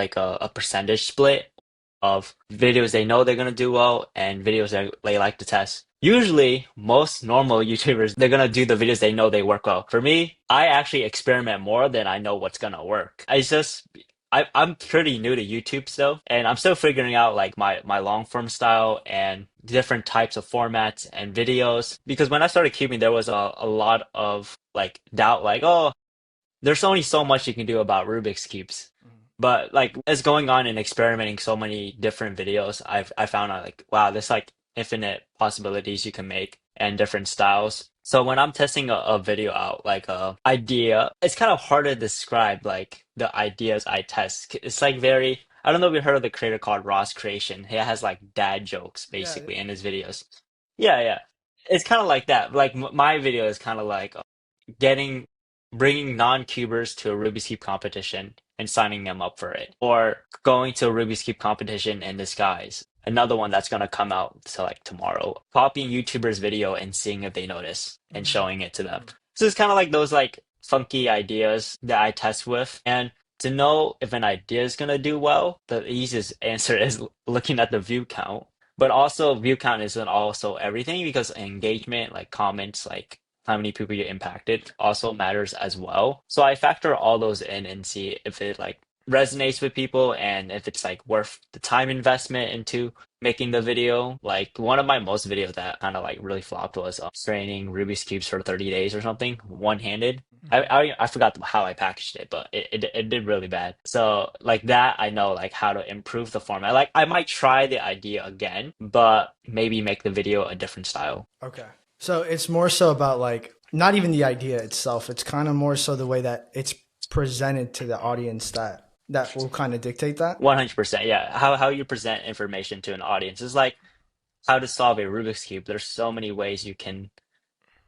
like a percentage split of videos they know they're gonna do well and videos that they like to test. Usually, most normal YouTubers, they're gonna do the videos they know they work well. For me, I actually experiment more than I know what's gonna work. I'm pretty new to YouTube still, and I'm still figuring out like my long form style and different types of formats and videos. Because when I started cubing, there was a lot of like doubt, like, oh, there's only so much you can do about Rubik's cubes. But like as going on and experimenting so many different videos, I found out like wow, there's like infinite possibilities you can make and different styles. So when I'm testing a video out, like a idea, it's kind of hard to describe like the ideas I test. It's like very I don't know if you heard of the creator called Ross Creation. He has like dad jokes Yeah, basically in his videos. Yeah, yeah. It's kind of like that. Like my video is kind of like getting bringing non-cubers to a Rubik's Cube competition and signing them up for it, or going to a Rubik's Cube competition in disguise. Another one that's gonna come out to like tomorrow. Copying YouTubers' video and seeing if they notice and hmm showing it to them. So it's kind of like those like funky ideas that I test with. And to know if an idea is gonna do well, the easiest answer is looking at the view count. But also view count isn't also everything because engagement, like comments, like how many people you impacted also matters as well. So I factor all those in and see if it like resonates with people and if it's like worth the time investment into making the video. Like one of my most videos that kind of like really flopped was straining Rubik's cubes for 30 days or something, one-handed. I forgot how I packaged it, but it did really bad. So like that, I know like how to improve the format. Like I might try the idea again, but maybe make the video a different style. Okay. So it's more so about like not even the idea itself. It's kind of more so the way that it's presented to the audience that will kind of dictate that. 100%. Yeah. How you present information to an audience is like how to solve a Rubik's Cube. There's so many ways you can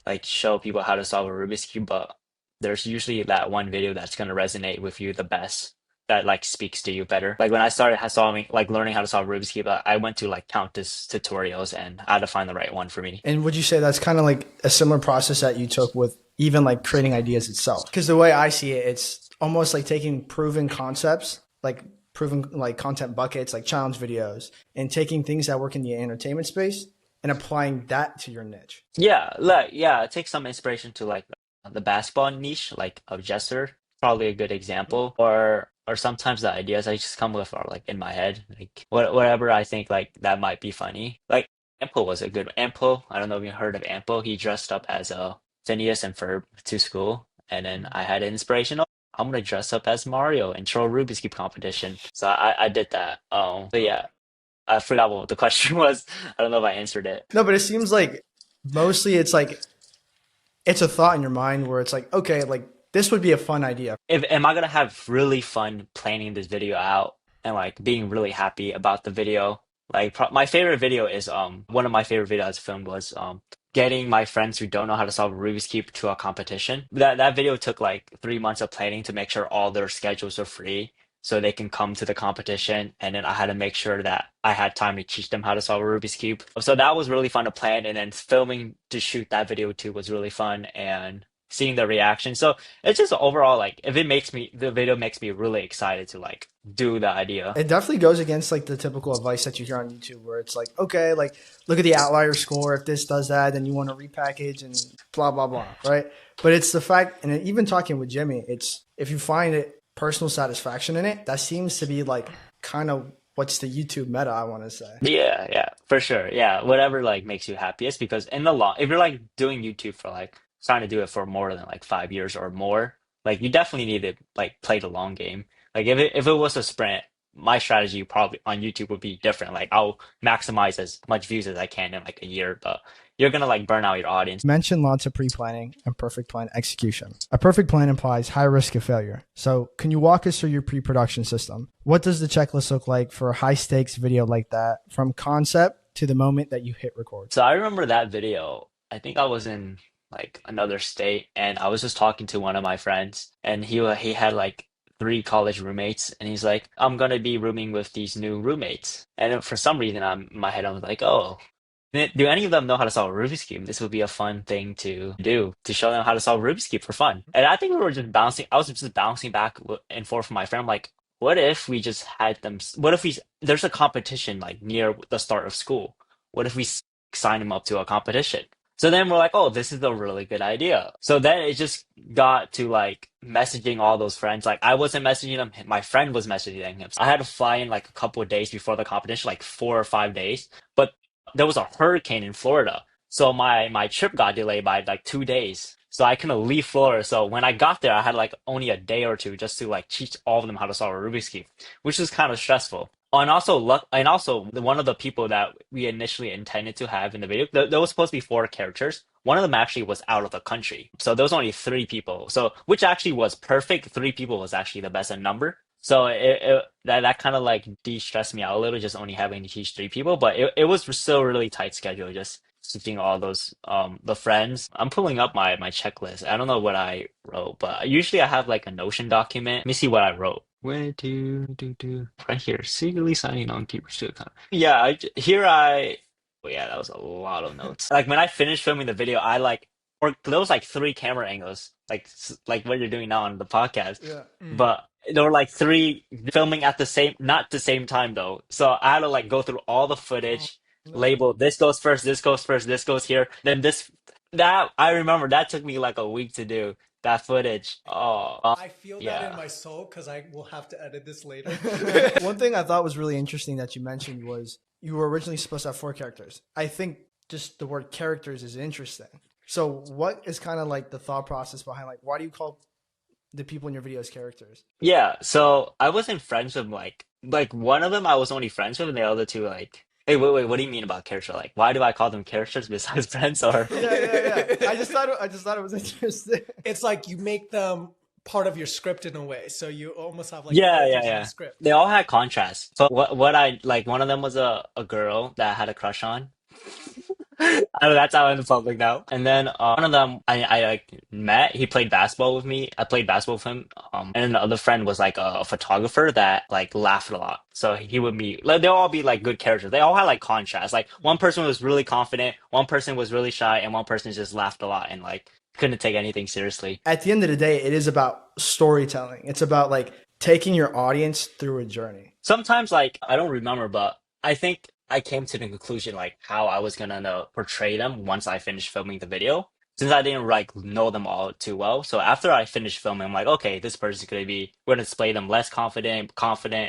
like show people how to solve a Rubik's Cube, but there's usually that one video that's going to resonate with you the best that like speaks to you better. Like when I started solving like learning how to solve Rubik's Cube, I went to like countless tutorials and I had to find the right one for me. And would you say that's kind of like a similar process that you took with even like creating ideas itself? Because the way I see it, it's almost like taking proven concepts, like proven like content buckets, like challenge videos, and taking things that work in the entertainment space and applying that to your niche. Yeah, take some inspiration to like the basketball niche, like of Jesser, probably a good example. Or sometimes the ideas I just come with are like in my head, like whatever I think like that might be funny. Like Ample was a good Ample. I don't know if you heard of Ample. He dressed up as a Phineas and Ferb to school, and then I had an inspiration. Oh, I'm gonna dress up as Mario and throw a Rubik's Cube competition. So I did that. But yeah, I forgot what the question was. I don't know if I answered it. No, but it seems like mostly it's like it's a thought in your mind where it's like, okay, like this would be a fun idea. If am I gonna have really fun planning this video out and like being really happy about the video? Like my favorite video is one of my favorite videos I filmed was getting my friends who don't know how to solve a Rubik's Cube to a competition. That video took like 3 months of planning to make sure all their schedules are free so they can come to the competition. And then I had to make sure that I had time to teach them how to solve a Rubik's Cube. So that was really fun to plan. And then filming to shoot that video too was really fun and seeing the reaction. So it's just overall like if it makes me the video makes me really excited to like do the idea. It definitely goes against like the typical advice that you hear on YouTube where it's like, okay, like look at the outlier score. If this does that, then you want to repackage and blah, blah, blah. Right. But it's the fact, and even talking with Jimmy, it's if you find it personal satisfaction in it, that seems to be like kind of what's the YouTube meta, I want to say. Yeah, for sure. Yeah, whatever like makes you happiest because in the long if you're like doing YouTube for like trying to do it for more than like 5 years or more, like you definitely need to like play the long game. Like if it was a sprint, my strategy probably on YouTube would be different. Like I'll maximize as much views as I can in like a year, but you're gonna like burn out your audience. Mention lots of pre-planning and perfect plan execution. A perfect plan implies high risk of failure. So can you walk us through your pre-production system? What does the checklist look like for a high stakes video like that from concept to the moment that you hit record? So I remember that video. I think I was in like another state and I was just talking to one of my friends and he had like three college roommates and he's like, I'm gonna be rooming with these new roommates. And for some reason I'm in my head I was like, oh, do any of them know how to solve a Rubik's Cube? This would be a fun thing to do to show them how to solve a Rubik's Cube for fun. And I think we were just bouncing. I was just bouncing back and forth with my friend. I'm like, what if we just had them? What if there's a competition like near the start of school? What if we sign them up to a competition? So then we're like, oh, this is a really good idea. So then it just got to like messaging all those friends. Like I wasn't messaging them, my friend was messaging him. So I had to fly in like a couple of days before the competition, like 4 or 5 days. But there was a hurricane in Florida. So my trip got delayed by like 2 days. So I couldn't leave Florida. So when I got there, I had like only a day or two just to like teach all of them how to solve a Rubik's Cube, which is kind of stressful. Oh, and also luck, and also one of the people that we initially intended to have in the video, there was supposed to be four characters. One of them actually was out of the country, so there was only three people. So which actually was perfect. Three people was actually the best number. So that kind of like de-stressed me out a little, just only having to teach three people. But it was still really tight schedule, just teaching all those the friends. I'm pulling up my checklist. I don't know what I wrote, but usually I have like a Notion document. Let me see what I wrote. Where do right here, secretly signing on keepers to account. Yeah, here I. Oh yeah, that was a lot of notes. Like when I finished filming the video, I like or there was like three camera angles, like like what you're doing now on the podcast, Yeah. but there were like three filming at the same, not the same time though. So I had to like go through all the Oh, footage, no. label this goes first, this goes first, this goes here, then this. That I remember that took me like a week to do that footage. Oh, I feel that in yeah. my soul because I will have to edit this later. One thing I thought was really interesting that you mentioned was you were originally supposed to have four characters. I think just the word characters is interesting. So, what is kind of like the thought process behind like why do you call the people in your videos characters? Yeah, so I wasn't friends with like one of them I was only friends with and the other two like hey wait, what do you mean about character? Like why do I call them characters besides friends or Yeah, yeah, yeah. I just thought it was interesting. It's like you make them part of your script in a way. So you almost have like yeah, yeah, characters in the yeah. script. They all had contrasts. So what I like one of them was a girl that I had a crush on. I know that's out in the public now. And then one of them I like met. He played basketball with me. I played basketball with him. And then the other friend was like a photographer that like laughed a lot. So he would be like they'll all be like good characters. They all had like contrast. Like one person was really confident, one person was really shy, and one person just laughed a lot and like couldn't take anything seriously. At the end of the day, it is about storytelling. It's about like taking your audience through a journey. Sometimes like I don't remember, but I think I came to the conclusion like how I was gonna portray them once I finished filming the video. Since I didn't like know them all too well. So after I finished filming, I'm like, okay, this person's gonna be we're gonna display them less confident,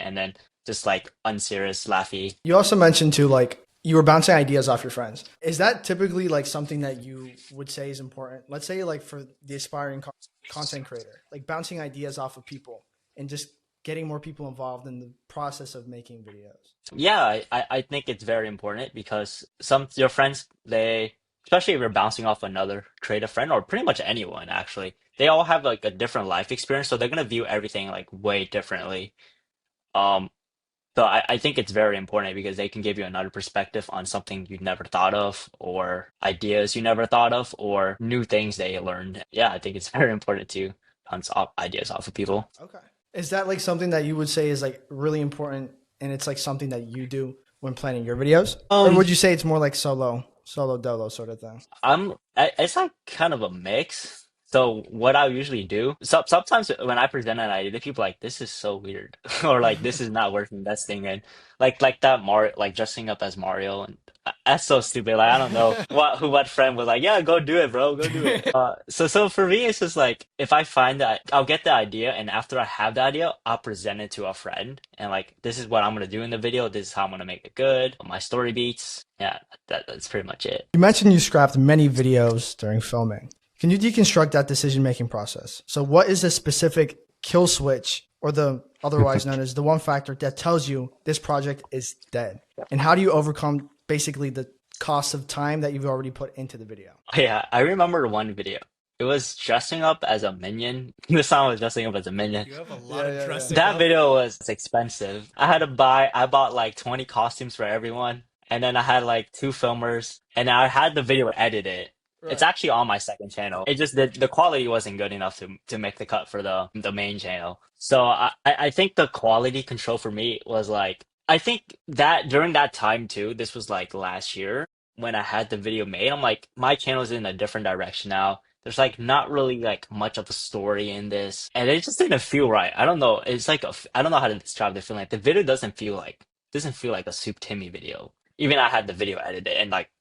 and then just like unserious, laughy. You also mentioned too like you were bouncing ideas off your friends. Is that typically like something that you would say is important? Let's say like for the aspiring content creator, like bouncing ideas off of people and just getting more people involved in the process of making videos. Yeah, I think it's very important because some your friends they especially if you're bouncing off another creative friend or pretty much anyone actually, they all have like a different life experience, so they're gonna view everything like way differently. Um, So I think it's very important because they can give you another perspective on something you'd never thought of, or ideas you never thought of, or new things they learned. Yeah, I think it's very important to bounce off ideas off of people. Okay. Is that like something that you would say is like really important and it's like something that you do when planning your videos? Or Um, would you say it's more like solo dolo sort of thing? it's like kind of a mix. So what I usually do, sometimes when I present an idea to people, like this is so weird, or like this is not worth investing in, like that Mario, like dressing up as Mario, and that's so stupid. Like I don't know what friend was like, yeah, go do it, bro, go do it. So for me, it's just like if I find that I'll get the idea, and after I have the idea, I'll present it to a friend, and like this is what I'm gonna do in the video. This is how I'm gonna make it good. My story beats. Yeah, that's pretty much it. You mentioned you scrapped many videos during filming. Can you deconstruct that decision making process? So, what is the specific kill switch, or the otherwise known as the one factor that tells you this project is dead? And how do you overcome basically the cost of time that you've already put into the video? Yeah, I remember one video. It was dressing up as a minion. The song was dressing up as a minion. You have a lot Yeah, of yeah, yeah. dressing That up. video was expensive. I bought like 20 costumes for everyone. And then I had like two filmers and I had the video edited. It's Right. actually on my second channel. It just the quality wasn't good enough to make the cut for the main channel. So I think the quality control for me was like I think that during that time too, this was like last year when I had the video made, I'm like my channel's in a different direction now. There's like not really like much of a story in this, and it just didn't feel right. I don't know. It's like I don't know how to describe the feeling. Like the video doesn't feel like a Soup Timmy video. Even I had the video edited, and like